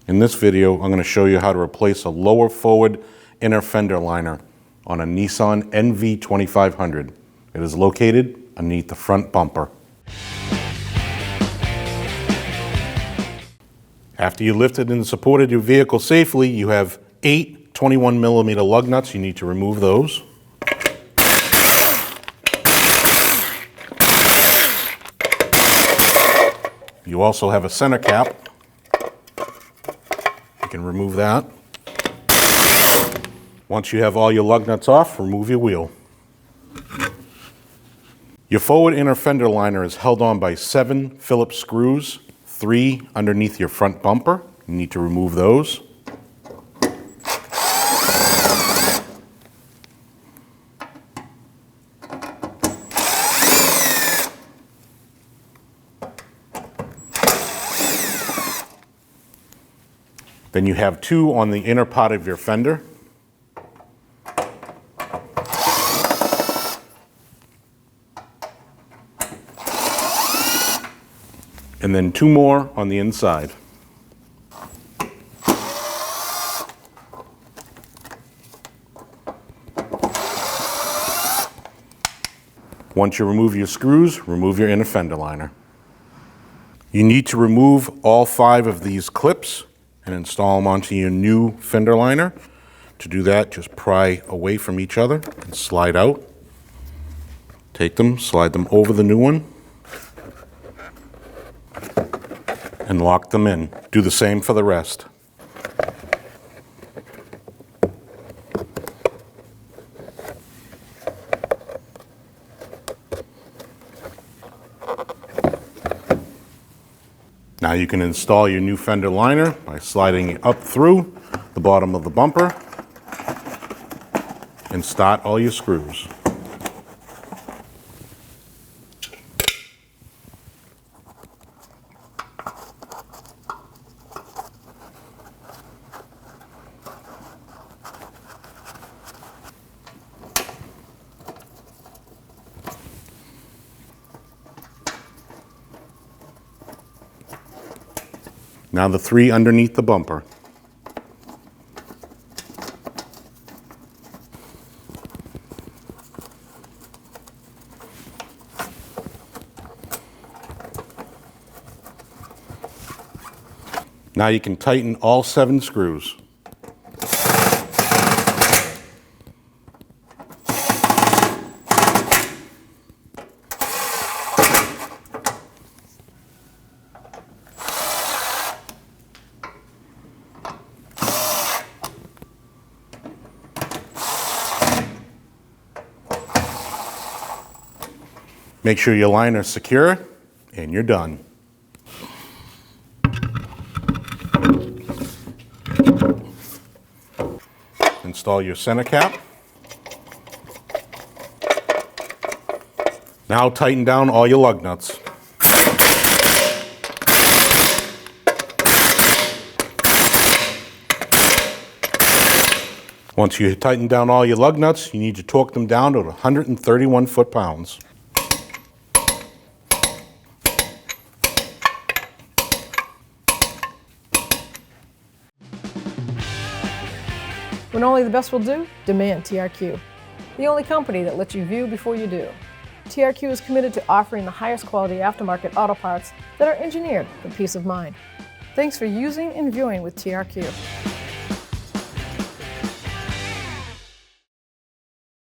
In this video, I'm going to show you how to replace a lower forward inner fender liner on a Nissan NV2500. It is located underneath the front bumper. After you lifted and supported your vehicle safely, you have 8 21mm lug nuts. You need to remove those. You also have a center cap. You can remove that. Once you have all your lug nuts off, remove your wheel. Your forward inner fender liner is held on by 7 Phillips screws, 3 underneath your front bumper. You need to remove those. Then you have 2 on the inner part of your fender. And then 2 more on the inside. Once you remove your screws, remove your inner fender liner. You need to remove all 5 of these clips and install them onto your new fender liner. To do that, just pry away from each other and slide out. Take them, slide them over the new one, and lock them in. Do the same for the rest. Now you can install your new fender liner by sliding it up through the bottom of the bumper and start all your screws. Now the 3 underneath the bumper. Now you can tighten all 7 screws. Make sure your liner is secure, and you're done. Install your center cap. Now tighten down all your lug nuts. Once you tighten down all your lug nuts, you need to torque them down to 131 foot-pounds. When only the best will do, demand TRQ. The only company that lets you view before you do. TRQ is committed to offering the highest quality aftermarket auto parts that are engineered for peace of mind. Thanks for using and viewing with TRQ.